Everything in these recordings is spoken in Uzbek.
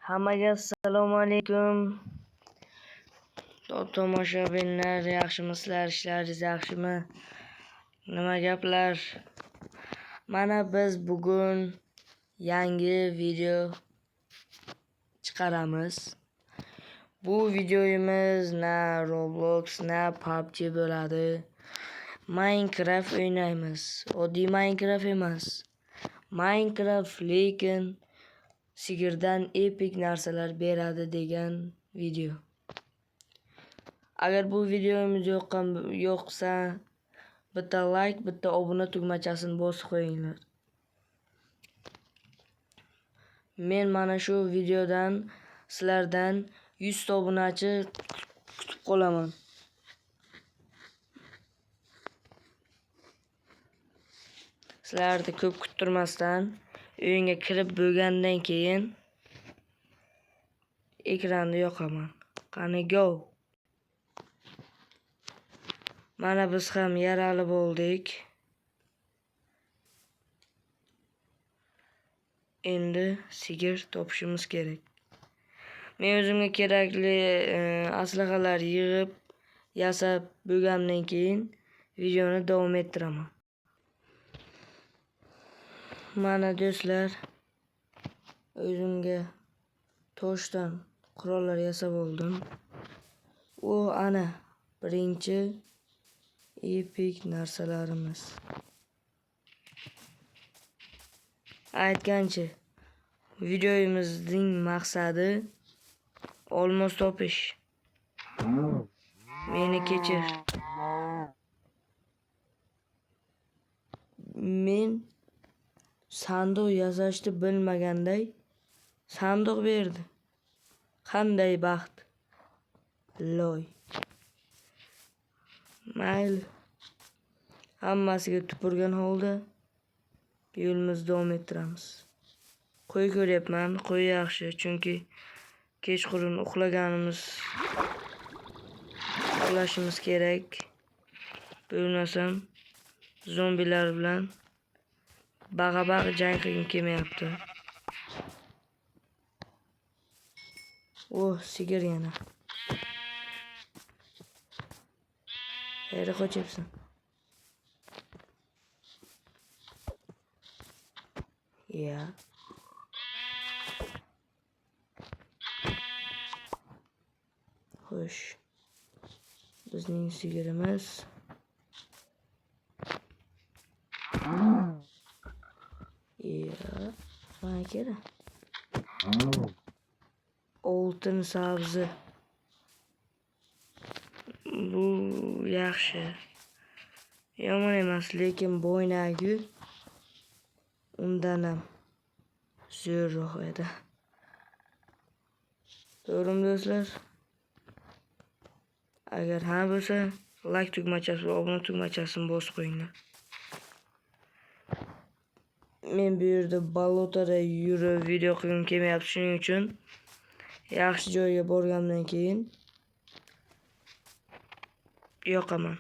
Hammaga assalomu alaykum. Tomoshabinlar, yaxshimisizlar? Ishlaringiz yaxshimi? Nima gaplar? Mana biz bugun yangi video chiqaramiz. Bu videomiz na Roblox, na PUBG bo'ladi. Minecraft o'ynaymiz. Oddiy Minecraft emas. Minecraft lekin sigirdan epik narsalar beradi degan video. Agar bu videomiz yoqsa, bitta like, bitta obuna tugmachasini bosib qo'yinglar. Men mana shu videodan sizlardan 100 ta obunachi kutib qolaman. Sizlarni ko'p kuttirmasdan uyingga kirib bo'lgandan keyin ekranni yoqaman. Qani go. Mana biz ham yarali bo'ldik. Endi sigir topishimiz kerak. Men o'zimga kerakli aslahalar yig'ib, yasab bo'lgandan keyin videoni davom ettiraman. Mana do'stlar, o'zimga toshdan qurollar yasab oldim. U ana birinchi epik narsalarimiz. Aytgancha, videomizning maqsadi olmos topish. Meni kechir. Men sanduq yasashni bilmaganday sanduq berdi. Qanday baxt. Loy. Mayli. Hammasiga tupurgan holda yo'limizni davom ettiramiz. Qo'y ko'ryapman, qo'y yaxshi, chunki kechqurun uxlashimiz kerak. Bo'lmasam zombilar bilan bag'a jang qilgim kelmayapti. Sigir yana. Qayerga qochyapsan? Ya. Xo'sh. Bizning sigirimiz. Ya, mana kerak. Oltin sabzi. Bu yaxshi. Yomon emas, lekin bo'ynagi undan ham zo'rroq edi. To'g'rimi do'stlar? Agar ha bo'lsa, like tugmachasi va obuna tugmachasini bosib qo'yinglar. Men bu yerda balotada yurib video qilgim kelmayapti, shuning uchun yaxshi joyga borgandan keyin yoqaman.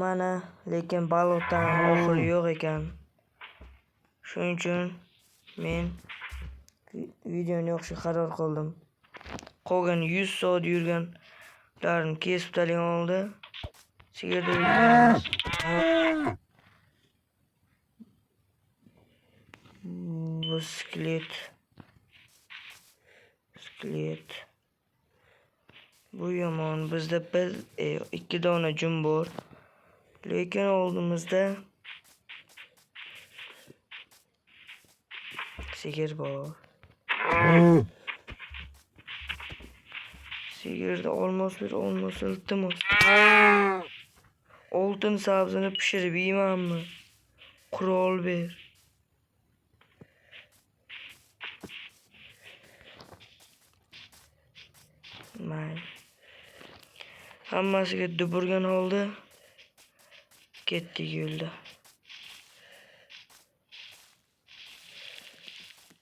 Mana, lekin balotdan oxiri yo'q ekan. Shuning uchun men videoni yoqishga qaror qildim. Qolgan 100 soat yurganlarni kesib tashlayman oldi. Sigirda o'tiramiz. Bu skelet. Bu yomon. Bizda 2 dona jum bor. Lekin oldimizda sigir bor. Sigirda olmos iltimos. Oltin sabzini pishirib yeymanmi? Qurol ber. Mayli. Hammasiga duburgan holda ketdik yo'lda.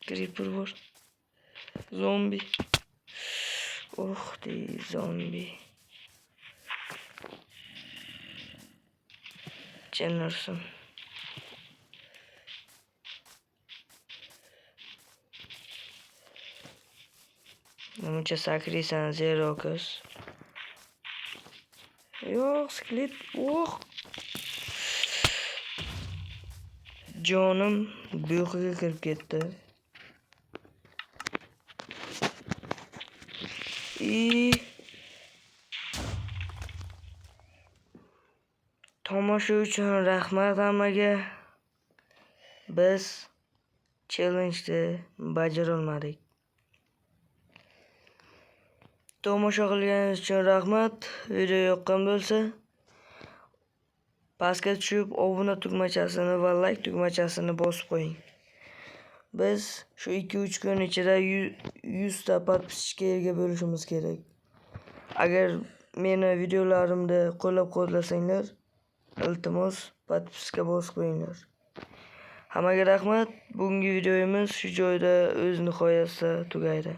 Creeper bor. Zombi. Zombi. Jennerson. Nimacha sakraysan zero qiz. Yo'q, sklet. Jonim bu yoqqa kirib ketdi. Tomosha uchun rahmat hammaga. Biz challenge'ni bajara olmadik. Tomosha qilganingiz uchun rahmat. Video yoqqan bo'lsa, pastga tushib obuna tugmachasini va like tugmachasini bosib qo'ying. Biz shu 2-3 kun ichida 100 ta podpischga ega bo'lishimiz kerak. Agar meni videolarimda qo'llab-quvvatlasanglar, iltimos podpiska bosib qo'yinglar. Hammaga rahmat. Bugungi videomiz shu joyda o'z nihoyasida tugaydi.